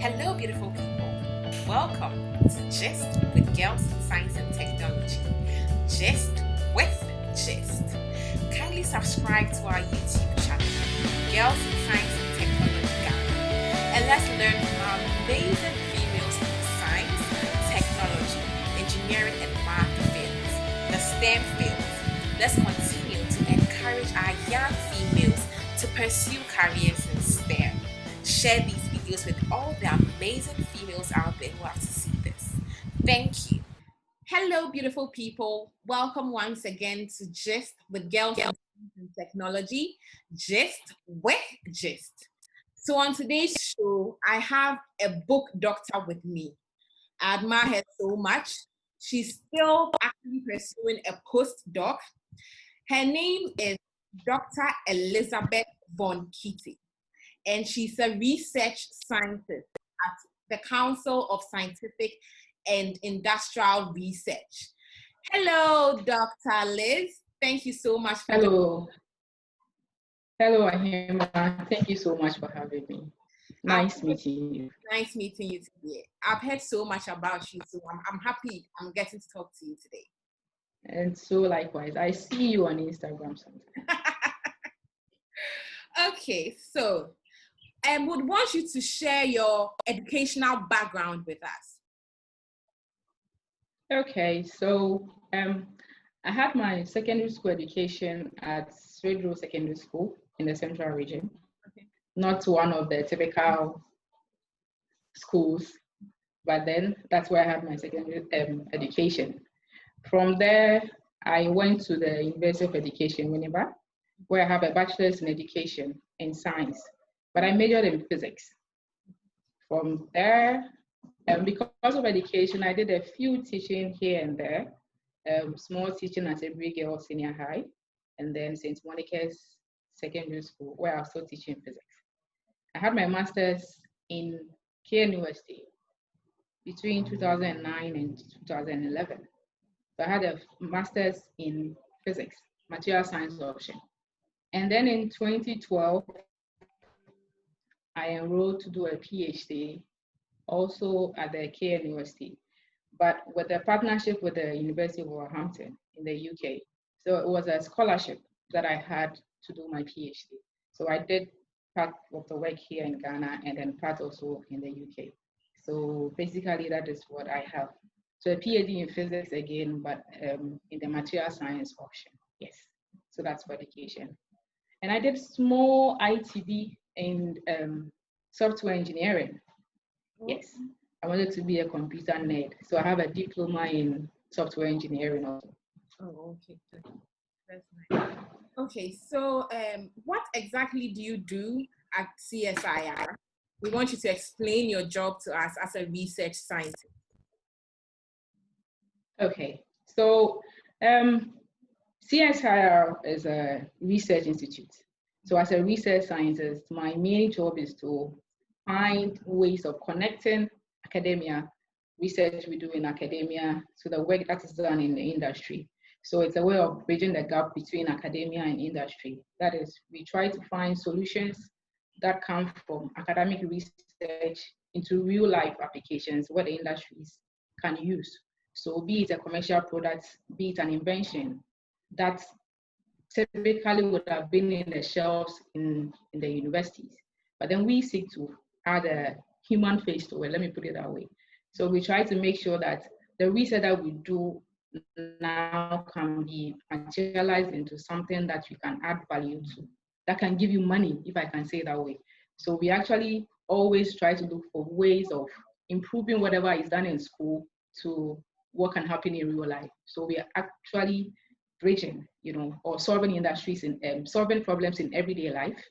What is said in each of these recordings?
Hello, beautiful people. Welcome to Gist with Girls in Science and Technology. Gist with Gist. Kindly subscribe to our YouTube channel, Girls in Science and Technology Ghana, and let's learn from our amazing females in the science, technology, engineering, and math fields, the STEM fields. Let's continue to encourage our young females to pursue careers in STEM. Share these videos with all the amazing females out there who have to see this. Thank you. Hello, beautiful people. Welcome once again to Gist with Girls in Technology. Gist with Gist. So on today's show, I have a book doctor with me. I admire her so much. She's still actually pursuing a postdoc. Her name is Dr. Elizabeth Von-Kiti, and she's a research scientist at the Council of Scientific and Industrial Research. Hello, Dr. Liz. Thank you so much for Hello. Hello, Ahima. Thank you so much for having me. Nice meeting you. Nice meeting you today. I've heard so much about you, so I'm happy I'm getting to talk to you today. And so likewise, I see you on Instagram sometimes. Okay, so I would want you to share your educational background with us. Okay, so I had my secondary school education at Redrow Secondary School in the Central Region. Okay. Not one of the typical schools, but then that's where I had my secondary education. From there, I went to the University of Education, Winneba, where I have a bachelor's in education and science, but I majored in physics. From there, because of education, I did a few teaching here and there, small teaching at Every Girl Senior High, and then St. Monica's Secondary School, where I was still teaching physics. I had my master's in KNUST between 2009 and 2011. So I had a master's in physics, material science option. And then in 2012, I enrolled to do a PhD also at the KNUST, but with a partnership with the University of Wolverhampton in the UK. So it was a scholarship that I had to do my PhD. So I did part of the work here in Ghana and then part also in the UK. So basically that is what I have. So a PhD in physics again, but in the material science option, yes. So that's for education. And I did small ITB and software engineering. Yes, I wanted to be a computer nerd. So I have a diploma in software engineering also. Oh, okay. That's nice. Okay, so what exactly do you do at CSIR? We want you to explain your job to us as a research scientist. Okay, so CSIR is a research institute. So as a research scientist, my main job is to find ways of connecting academia, research we do in academia, to the work that is done in the industry. So it's a way of bridging the gap between academia and industry. That is, we try to find solutions that come from academic research into real life applications where the industries can use. So be it a commercial product, be it an invention that typically would have been in the shelves in the universities. But then we seek to add a human face to it, let me put it that way. So we try to make sure that the research that we do now can be materialized into something that you can add value to, that can give you money, if I can say it that way. So we actually always try to look for ways of improving whatever is done in school to what can happen in real life. So we are actually bridging, or solving industries in solving problems in everyday life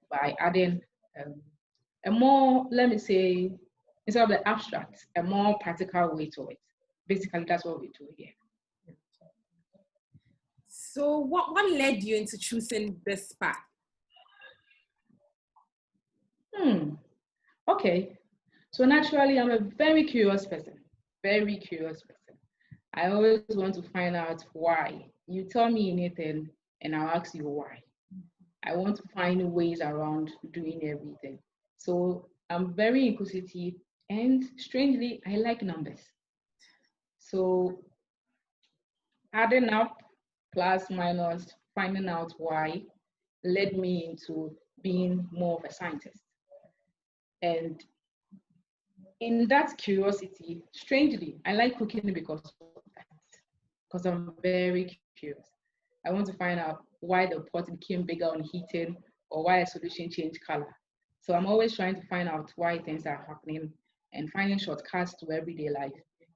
by adding a more, let me say, instead of the abstract, a more practical way to it. Basically, that's what we do here. So what led you into choosing this path? Okay. So naturally, I'm a very curious person. Very curious person. I always want to find out why. You tell me anything, and I'll ask you why. I want to find ways around doing everything. So I'm very inquisitive, and strangely, I like numbers. So adding up, plus, minus, finding out why led me into being more of a scientist. And in that curiosity, strangely, I like cooking because of that, because I'm very curious. I want to find out why the pot became bigger on heating or why a solution changed color. So I'm always trying to find out why things are happening and finding shortcuts to everyday life.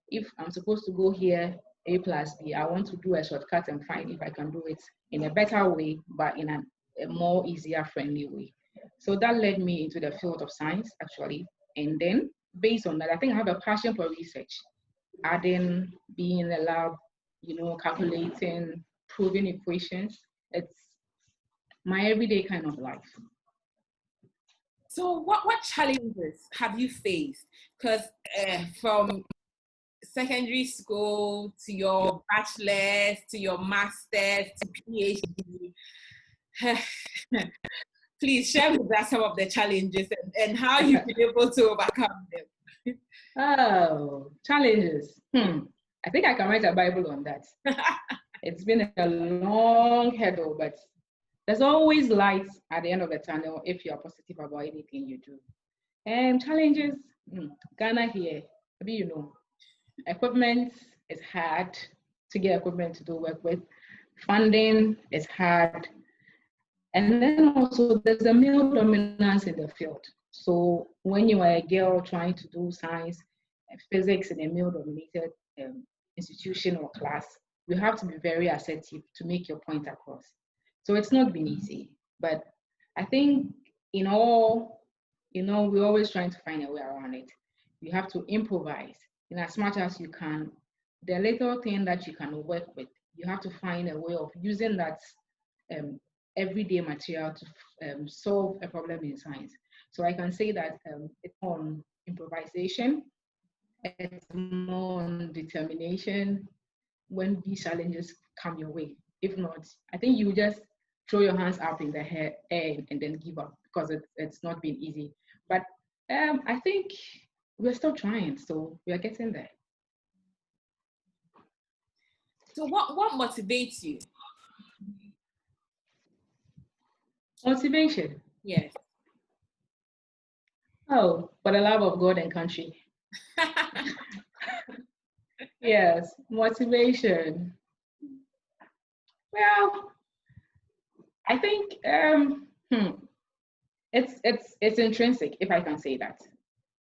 If I'm supposed to go here, A plus B, I want to do a shortcut and find if I can do it in a better way, but in a more easier, friendly way. So that led me into the field of science, actually. And then based on that, I think I have a passion for research, adding, being in the lab, calculating, proving equations. It's my everyday kind of life. So what challenges have you faced? Because from secondary school to your bachelor's to your master's to PhD, please share with us some of the challenges and how you've been able to overcome them. Oh, challenges. I think I can write a Bible on that. It's been a long hurdle, but there's always light at the end of the tunnel if you're positive about anything you do. And challenges, Ghana here, maybe equipment is hard to get equipment to do work with. Funding is hard. And then also there's a male dominance in the field. So when you are a girl trying to do science and physics in a male-dominated institution or class, you have to be very assertive to make your point across. So it's not been easy, but I think in all, we're always trying to find a way around it. You have to improvise in as much as you can. The little thing that you can work with, you have to find a way of using that everyday material to solve a problem in science. So I can say that it's on improvisation, it's more on determination when these challenges come your way. If not, I think you just throw your hands up in the air and then give up because it's not been easy. But I think we're still trying, so we are getting there. So what motivates you? Motivation. Yes. Oh, for the love of God and country. Yes, motivation. Well, I think it's intrinsic, if I can say that.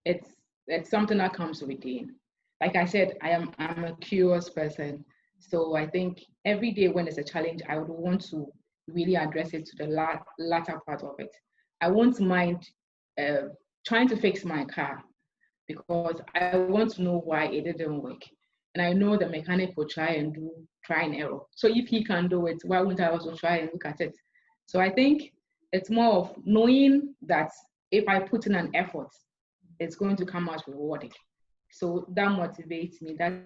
It's something that comes within. Like I said, I'm a curious person, so I think every day when there's a challenge, I would want to really address it to the latter part of it. I won't mind trying to fix my car because I want to know why it didn't work. And I know the mechanic will try and error. So if he can do it, why wouldn't I also try and look at it? So I think it's more of knowing that if I put in an effort, it's going to come out rewarding. So that motivates me, that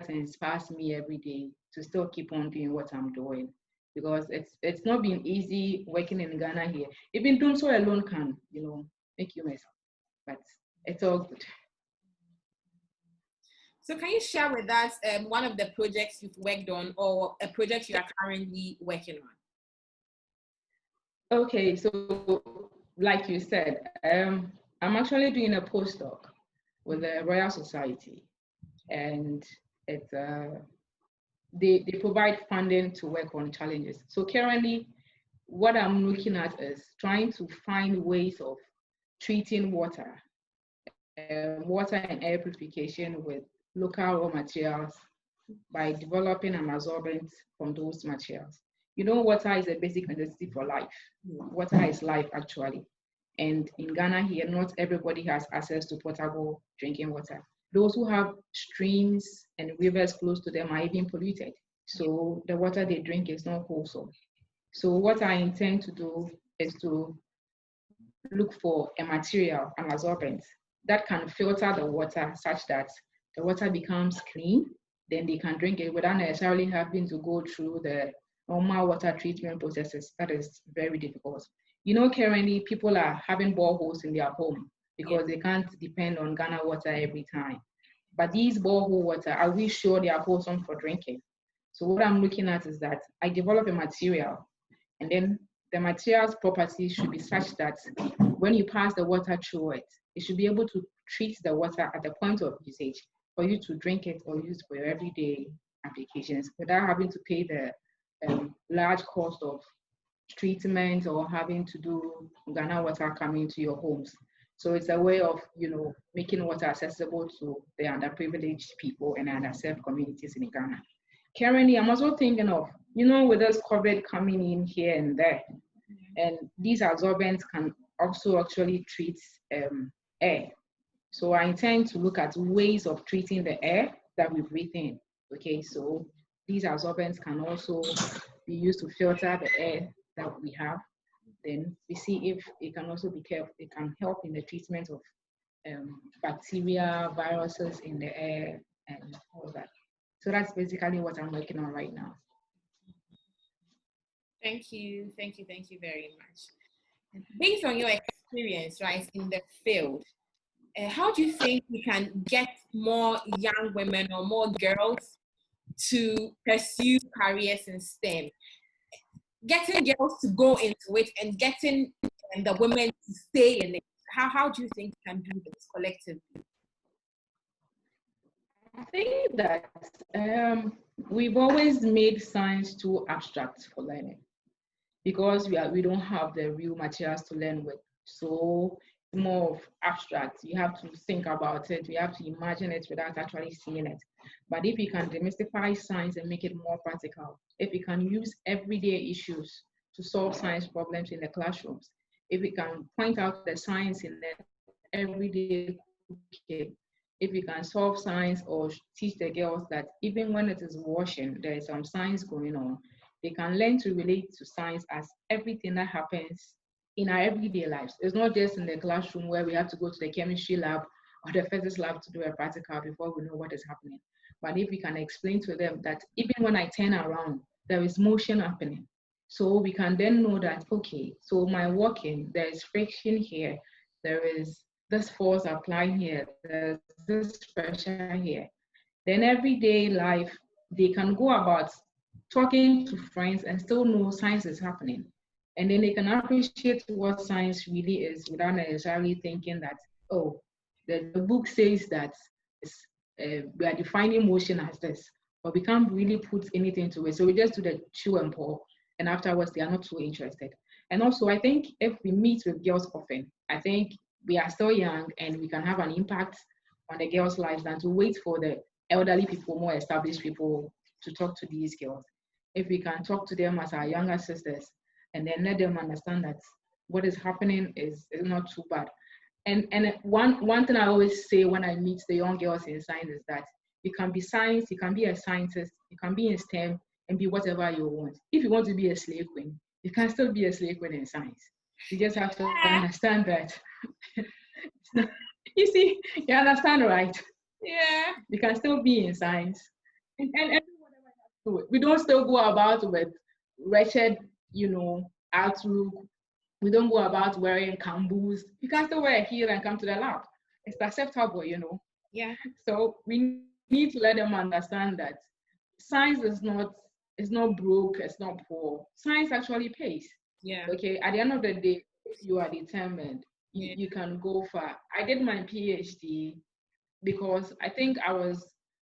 inspires me every day to still keep on doing what I'm doing. Because it's not been easy working in Ghana here. Even doing so alone can, make you mess up. But it's all good. So can you share with us one of the projects you've worked on or a project you are currently working on? Okay, so like you said, I'm actually doing a postdoc with the Royal Society, and it's they provide funding to work on challenges. So currently, what I'm looking at is trying to find ways of treating water and air purification with local raw materials by developing an absorbent from those materials. Water is a basic necessity for life. Water is life, actually. And in Ghana here, not everybody has access to potable drinking water. Those who have streams and rivers close to them are even polluted. So the water they drink is not wholesome. So what I intend to do is to look for a material, an absorbent, that can filter the water such that the water becomes clean, then they can drink it without necessarily having to go through the normal water treatment processes. That is very difficult. Currently people are having boreholes in their home, because they can't depend on Ghana water every time. But these borehole water, are we sure they are wholesome for drinking? So what I'm looking at is that I develop a material, and then the material's properties should be such that when you pass the water through it, it should be able to treat the water at the point of usage for you to drink it or use for your everyday applications without having to pay the large cost of treatment or having to do Ghana water coming to your homes. So it's a way of, making water accessible to the underprivileged people and underserved communities in Ghana. Currently, I'm also thinking of, with this COVID coming in here and there, and these absorbents can also actually treat air. So I intend to look at ways of treating the air that we breathe in. Okay, so these absorbents can also be used to filter the air that we have. Then we see if it can also it can help in the treatment of bacteria, viruses in the air, and all that. So that's basically what I'm working on right now. Thank you very much. Based on your experience, right, in the field, how do you think we can get more young women or more girls to pursue careers in STEM? Getting girls to go into it and getting the women to stay in it. How do you think we can do this collectively? I think that we've always made science too abstract for learning because we don't have the real materials to learn with. So more of abstract. You have to think about it. You have to imagine it without actually seeing it. But if you can demystify science and make it more practical, if you can use everyday issues to solve science problems in the classrooms, if we can point out the science in the everyday cooking, if we can solve science or teach the girls that even when it is washing, there is some science going on, they can learn to relate to science as everything that happens in our everyday lives. It's not just in the classroom where we have to go to the chemistry lab or the physics lab to do a practical before we know what is happening. But if we can explain to them that even when I turn around, there is motion happening. So we can then know that, okay, so my walking, there is friction here, there is this force applying here, there's this pressure here. Then everyday life, they can go about talking to friends and still know science is happening. And then they can appreciate what science really is without necessarily thinking that, oh, the book says that we are defining motion as this, but we can't really put anything to it. So we just do the chew and pour, and afterwards they are not too interested. And also, I think if we meet with girls often, I think we are still young and we can have an impact on the girls' lives than to wait for the elderly people, more established people to talk to these girls. If we can talk to them as our younger sisters and then let them understand that what is happening is not too bad. And one thing I always say when I meet the young girls in science is that you can be science, you can be a scientist, you can be in STEM and be whatever you want. If you want to be a slave queen, you can still be a slave queen in science. You just have to understand that. You see, you understand, right? Yeah. You can still be in science. And whatever we don't still go about with wretched, outlook. We don't go about wearing kamboos. You can still wear a heel and come to the lab. It's acceptable, Yeah. So we need to let them understand that science is not broke, it's not poor. Science actually pays. Yeah. Okay. At the end of the day, if you are determined, you can go far. I did my PhD because I think I was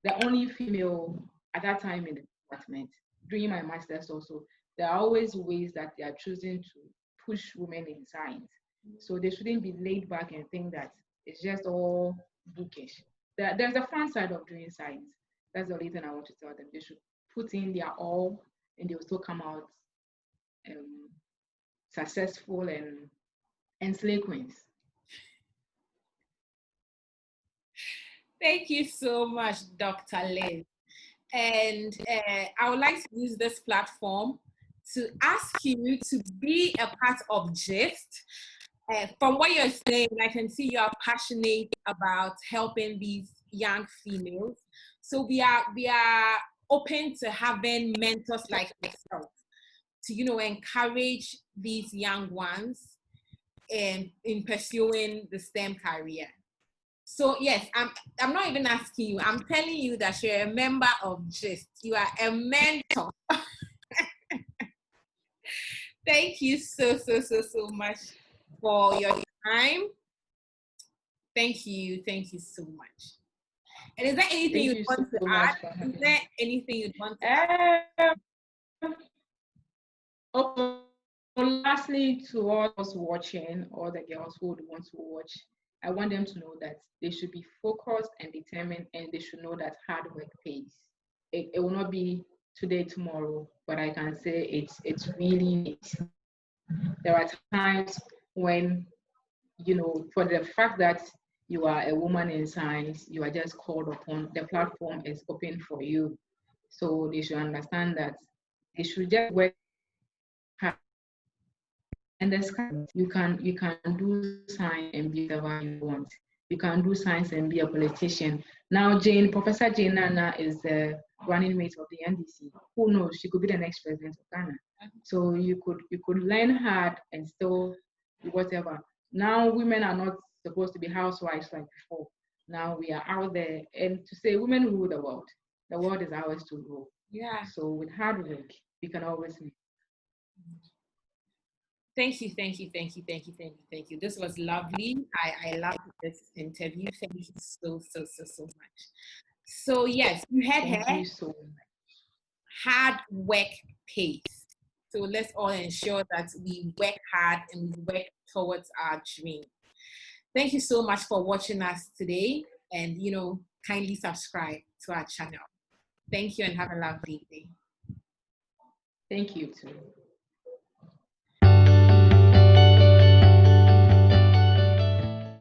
the only female at that time in the department. During my master's also, there are always ways that they are choosing to push women in science. So they shouldn't be laid back and think that it's just all bookish. There's a fun side of doing science. That's the only thing I want to tell them. They should put in their all and they'll still come out successful and slay queens. Thank you so much, Dr. Liz. And I would like to use this platform to ask you to be a part of GIST. From what you're saying, I can see you are passionate about helping these young females. So we are open to having mentors like yourself to, encourage these young ones in pursuing the STEM career. So yes, I'm not even asking you. I'm telling you that you're a member of GIST. You are a mentor. Thank you so much for your time. Thank you so much. And is there anything you'd want to add? Is there anything you'd want to add? Okay. Lastly, to all those watching, all the girls who would want to watch, I want them to know that they should be focused and determined, and they should know that hard work pays. It will not be today, tomorrow, but I can say it's really neat. There are times when, for the fact that you are a woman in science, you are just called upon, the platform is open for you. So they should understand that they should just work hard. And the sky, you can do science and be whatever you want. You can do science and be a politician. Now, Professor Jane Nana is the running mate of the NDC. Who knows? She could be the next president of Ghana. So you could learn hard and still do whatever. Now, women are not supposed to be housewives like before. Now we are out there, and to say women rule the world. The world is ours to rule. Yeah. So with hard work, we can always make. Thank you. This was lovely. I loved this interview. Thank you so much. So yes, you heard her. Thank you so much. Hard work pays. So let's all ensure that we work hard and we work towards our dream. Thank you so much for watching us today, and kindly subscribe to our channel. Thank you and have a lovely day. Thank you too.